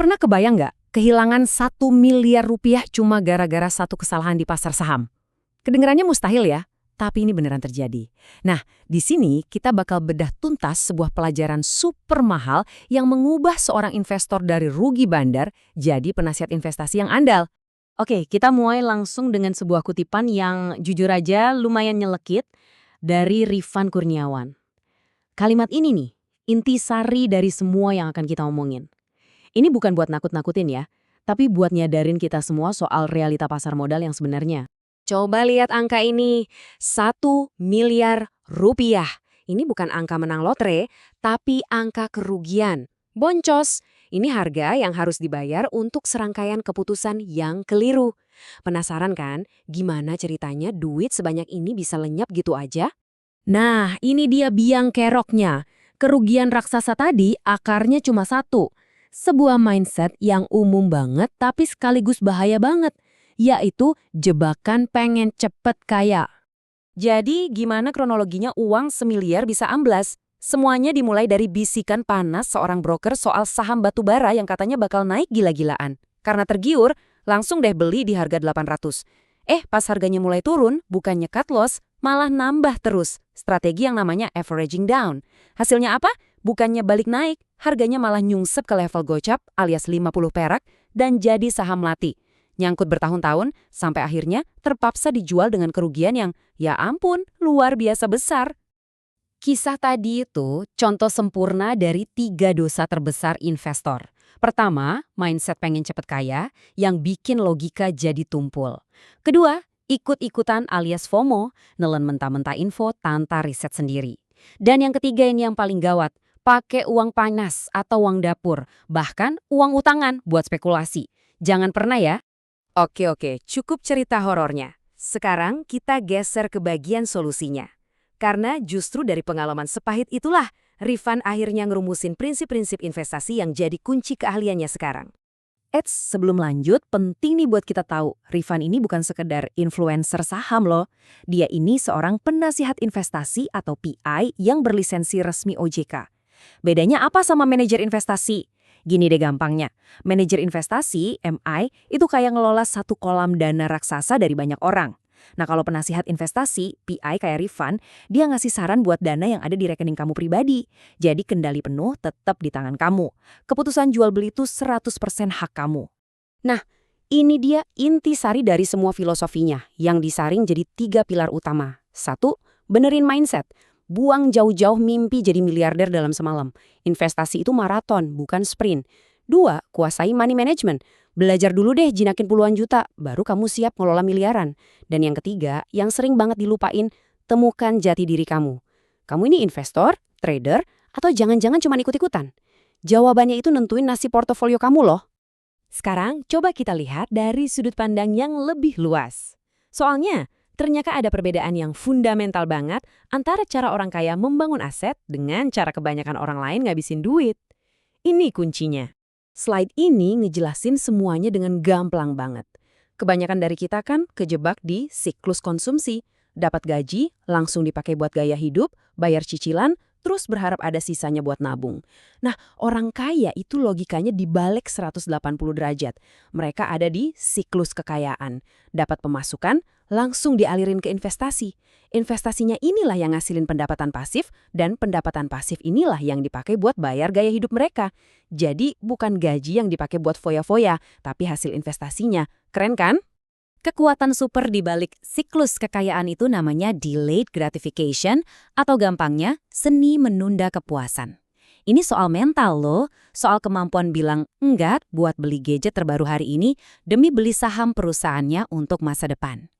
Pernah kebayang nggak kehilangan 1 miliar rupiah cuma gara-gara satu kesalahan di pasar saham? Kedengarannya mustahil ya, tapi ini beneran terjadi. Nah, di sini kita bakal bedah tuntas sebuah pelajaran super mahal yang mengubah seorang investor dari rugi bandar jadi penasihat investasi yang andal. Oke, kita mulai langsung dengan sebuah kutipan yang jujur aja lumayan nyelekit dari Rifan Kurniawan. Kalimat ini nih, intisari dari semua yang akan kita omongin. Ini bukan buat nakut-nakutin ya, tapi buat nyadarin kita semua soal realita pasar modal yang sebenarnya. Coba lihat angka ini, 1 miliar rupiah. Ini bukan angka menang lotre, tapi angka kerugian. Boncos, ini harga yang harus dibayar untuk serangkaian keputusan yang keliru. Penasaran kan, gimana ceritanya duit sebanyak ini bisa lenyap gitu aja? Nah, ini dia biang keroknya. Kerugian raksasa tadi akarnya cuma satu. Sebuah mindset yang umum banget tapi sekaligus bahaya banget, yaitu jebakan pengen cepet kaya. Jadi gimana kronologinya uang semiliar bisa amblas? Semuanya dimulai dari bisikan panas seorang broker soal saham batubara yang katanya bakal naik gila-gilaan. Karena tergiur, langsung deh beli di harga 800. Pas harganya mulai turun, bukannya cut loss, malah nambah terus. Strategi yang namanya averaging down. Hasilnya apa? Bukannya balik naik, harganya malah nyungsep ke level gocap alias 50 perak dan jadi saham melati. Nyangkut bertahun-tahun, sampai akhirnya terpaksa dijual dengan kerugian yang, ya ampun, luar biasa besar. Kisah tadi itu contoh sempurna dari 3 dosa terbesar investor. Pertama, mindset pengen cepet kaya yang bikin logika jadi tumpul. Kedua, ikut-ikutan alias FOMO, nelen mentah-mentah info tanpa riset sendiri. Dan yang ketiga ini yang paling gawat, pakai uang panas atau uang dapur, bahkan uang utangan buat spekulasi. Jangan pernah ya. Oke, cukup cerita horornya. Sekarang kita geser ke bagian solusinya. Karena justru dari pengalaman sepahit itulah, Rifan akhirnya ngerumusin prinsip-prinsip investasi yang jadi kunci keahliannya sekarang. Sebelum lanjut, penting nih buat kita tahu, Rifan ini bukan sekedar influencer saham loh. Dia ini seorang penasihat investasi atau PI yang berlisensi resmi OJK. Bedanya apa sama manajer investasi? Gini deh gampangnya, manajer investasi, MI, itu kayak ngelola satu kolam dana raksasa dari banyak orang. Nah kalau penasihat investasi, PI kayak Rifan, dia ngasih saran buat dana yang ada di rekening kamu pribadi. Jadi kendali penuh tetap di tangan kamu. Keputusan jual beli itu 100% hak kamu. Nah, ini dia intisari dari semua filosofinya yang disaring jadi 3 pilar utama. 1. Benerin mindset. Buang jauh-jauh mimpi jadi miliarder dalam semalam. Investasi itu maraton, bukan sprint. 2. Kuasai money management. Belajar dulu deh jinakin puluhan juta, baru kamu siap ngelola miliaran. Dan yang ketiga, yang sering banget dilupain, temukan jati diri kamu. Kamu ini investor, trader, atau jangan-jangan cuma ikut-ikutan? Jawabannya itu nentuin nasib portofolio kamu loh. Sekarang coba kita lihat dari sudut pandang yang lebih luas. Soalnya, ternyata ada perbedaan yang fundamental banget antara cara orang kaya membangun aset dengan cara kebanyakan orang lain ngabisin duit. Ini kuncinya. Slide ini ngejelasin semuanya dengan gamblang banget. Kebanyakan dari kita kan kejebak di siklus konsumsi. Dapat gaji, langsung dipakai buat gaya hidup, bayar cicilan, terus berharap ada sisanya buat nabung. Nah, orang kaya itu logikanya dibalik 180 derajat. Mereka ada di siklus kekayaan. Dapat pemasukan, langsung dialirin ke investasi. Investasinya inilah yang ngasilin pendapatan pasif, dan pendapatan pasif inilah yang dipakai buat bayar gaya hidup mereka. Jadi, bukan gaji yang dipakai buat foya-foya, tapi hasil investasinya. Keren kan? Kekuatan super di balik siklus kekayaan itu namanya delayed gratification, atau gampangnya, seni menunda kepuasan. Ini soal mental loh, soal kemampuan bilang enggak buat beli gadget terbaru hari ini demi beli saham perusahaannya untuk masa depan.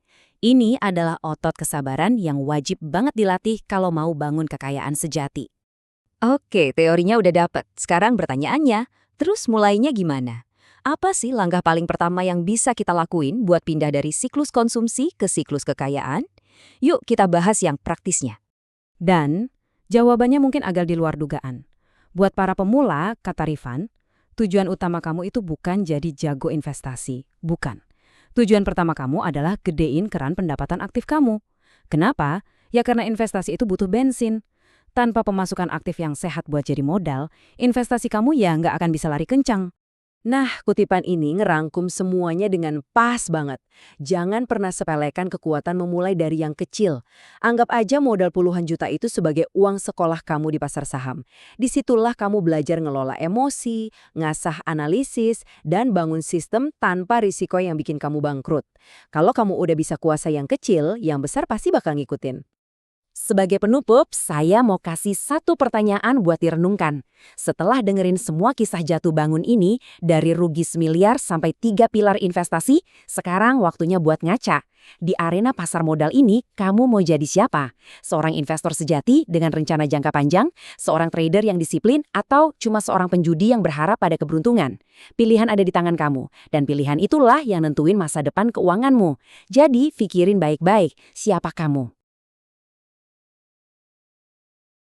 Ini adalah otot kesabaran yang wajib banget dilatih kalau mau bangun kekayaan sejati. Oke, teorinya udah dapet. Sekarang pertanyaannya, terus mulainya gimana? Apa sih langkah paling pertama yang bisa kita lakuin buat pindah dari siklus konsumsi ke siklus kekayaan? Yuk kita bahas yang praktisnya. Dan jawabannya mungkin agak di luar dugaan. Buat para pemula, kata Rifan, tujuan utama kamu itu bukan jadi jago investasi. Bukan. Tujuan pertama kamu adalah gedein keran pendapatan aktif kamu. Kenapa? Ya karena investasi itu butuh bensin. Tanpa pemasukan aktif yang sehat buat jadi modal, investasi kamu ya nggak akan bisa lari kencang. Nah, kutipan ini ngerangkum semuanya dengan pas banget. Jangan pernah sepelekan kekuatan memulai dari yang kecil. Anggap aja modal puluhan juta itu sebagai uang sekolah kamu di pasar saham. Disitulah kamu belajar ngelola emosi, ngasah analisis, dan bangun sistem tanpa risiko yang bikin kamu bangkrut. Kalau kamu udah bisa kuasai yang kecil, yang besar pasti bakal ngikutin. Sebagai penutup, saya mau kasih satu pertanyaan buat direnungkan. Setelah dengerin semua kisah jatuh bangun ini, dari rugi 1 miliar sampai 3 pilar investasi, sekarang waktunya buat ngaca. Di arena pasar modal ini, kamu mau jadi siapa? Seorang investor sejati dengan rencana jangka panjang, seorang trader yang disiplin, atau cuma seorang penjudi yang berharap pada keberuntungan? Pilihan ada di tangan kamu, dan pilihan itulah yang nentuin masa depan keuanganmu. Jadi, pikirin baik-baik, siapa kamu?